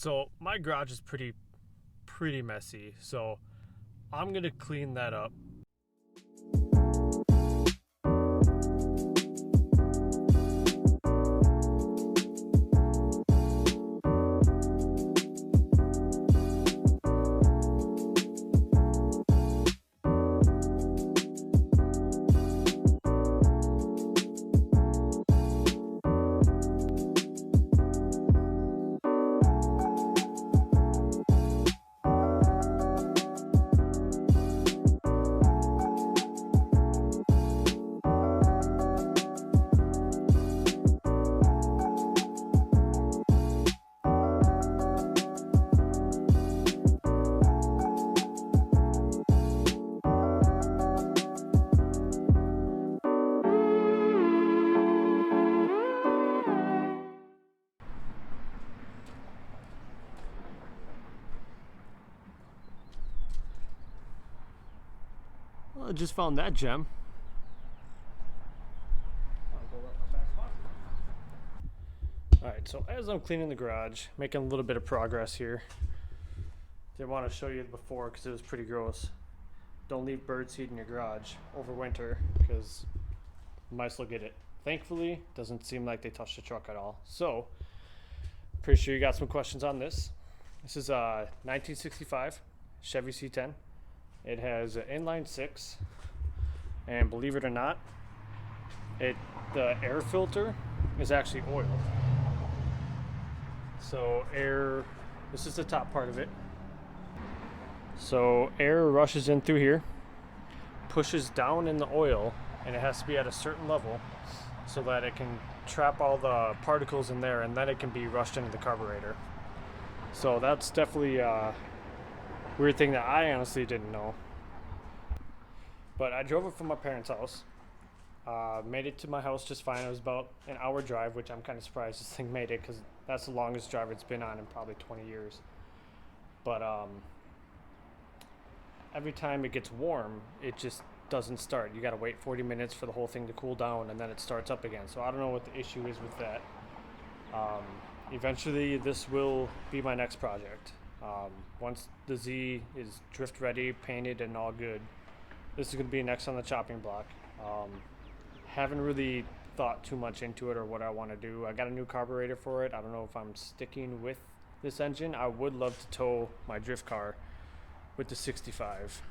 So my garage is pretty messy. So I'm gonna clean that up. Well, I just found that gem. Alright, so as I'm cleaning the garage, making a little bit of progress here. Didn't want to show you before because it was pretty gross. Don't leave birdseed in your garage over winter because mice will get it. Thankfully, doesn't seem like they touched the truck at all. So, pretty sure you got some questions on this. This is a 1965 Chevy C10. It has an inline six, and believe it or not, the air filter is actually oil. So this is the top part of it. So air rushes in through here, pushes down in the oil, and it has to be at a certain level so that it can trap all the particles in there, and then it can be rushed into the carburetor. So that's definitely a weird thing that I honestly didn't know. But I drove it from my parents' house. Made it to my house just fine. It was about an hour drive, which I'm kind of surprised this thing made it because that's the longest drive it's been on in probably 20 years. But every time it gets warm, it just doesn't start. You got to wait 40 minutes for the whole thing to cool down, and then it starts up again. So I don't know what the issue is with that. Eventually, this will be my next project. Once the Z is drift ready, painted, and all good, this is going to be next on the chopping block. Haven't really thought too much into it or what I want to do. I got a new carburetor for it. I don't know if I'm sticking with this engine. I would love to tow my drift car with the 65.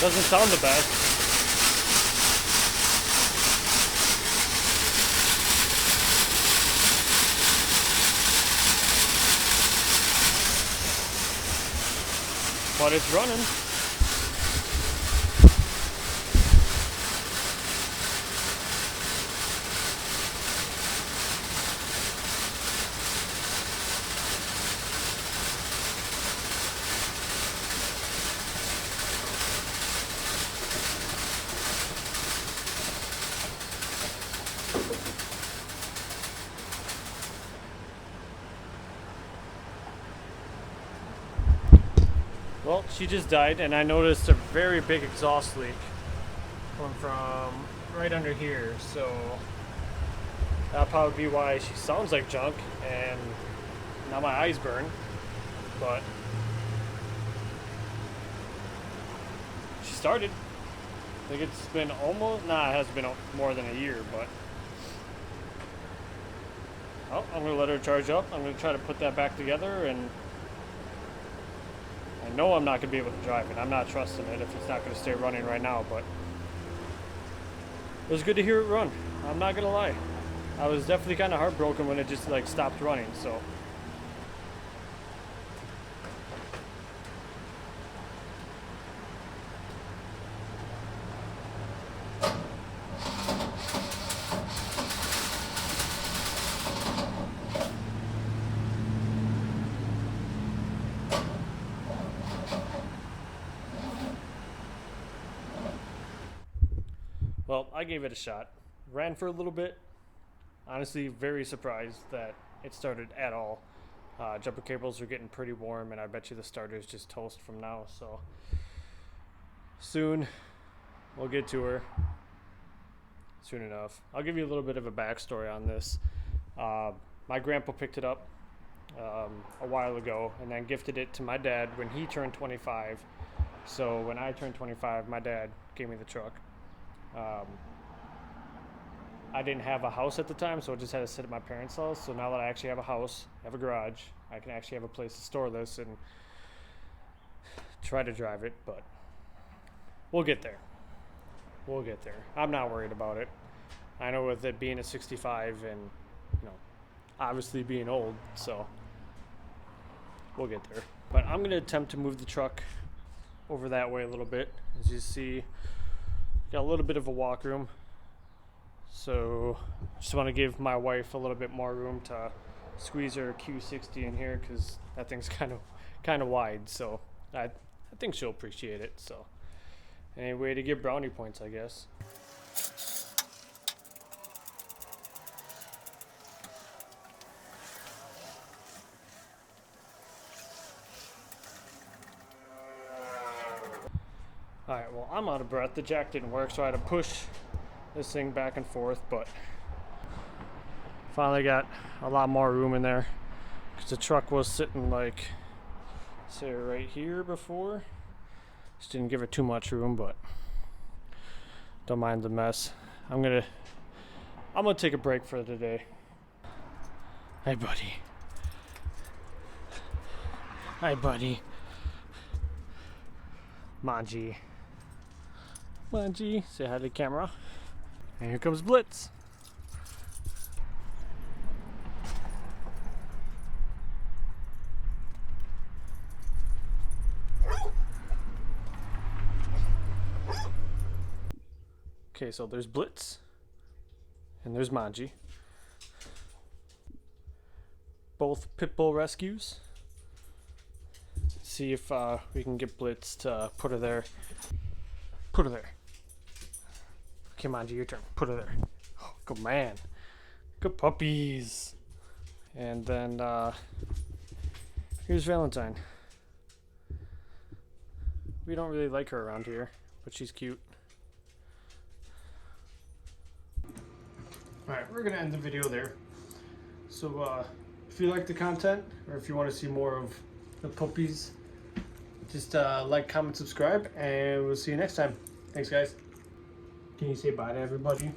Doesn't sound the best. But it's running. Well, she just died, and I noticed a very big exhaust leak coming from right under here, so that'll probably be why she sounds like junk, and now my eyes burn, but she started. I think it's been almost, it has been more than a year, but Oh, I'm going to let her charge up. I'm going to try to put that back together, and I know I'm not going to be able to drive it. I'm not trusting it if it's not going to stay running right now, but it was good to hear it run. I'm not going to lie. I was definitely kind of heartbroken when it just like stopped running, so. Well, I gave it a shot. Ran for a little bit. Honestly, very surprised that it started at all. Jumper cables are getting pretty warm, and I bet you the starter is just toast from now. So soon we'll get to her. Soon enough. I'll give you a little bit of a backstory on this. My grandpa picked it up a while ago and then gifted it to my dad when he turned 25. So when I turned 25, my dad gave me the truck. I didn't have a house at the time, so I just had to sit at my parents' house. So now that I actually have a house, have a garage, I can actually have a place to store this and try to drive it, but we'll get there. We'll get there. I'm not worried about it. I know with it being a 65 and, you know, obviously being old, so we'll get there. But I'm going to attempt to move the truck over that way a little bit. As you see, got a little bit of a walk room. So just want to give my wife a little bit more room to squeeze her Q60 in here because that thing's kind of wide. So I think she'll appreciate it. So any way to get brownie points, I guess. Alright, well, I'm out of breath. The jack didn't work, so I had to push this thing back and forth, but finally got a lot more room in there because the truck was sitting like, say, right here before. Just didn't give it too much room, but don't mind the mess. I'm gonna take a break for today. Hey, buddy. Hi, buddy. Manji. Manji, say hi to the camera. And here comes Blitz. Okay, so there's Blitz. And there's Manji. Both pit bull rescues. See if we can get Blitz to put her there. Put her there. Okay, Manji, your turn. Put her there. Oh, good man. Good puppies. And then here's Valentine. We don't really like her around here, but she's cute. Alright, we're gonna end the video there. So if you like the content, or if you want to see more of the puppies, just like, comment, subscribe, and we'll see you next time. Thanks, guys. Can you say bye to everybody?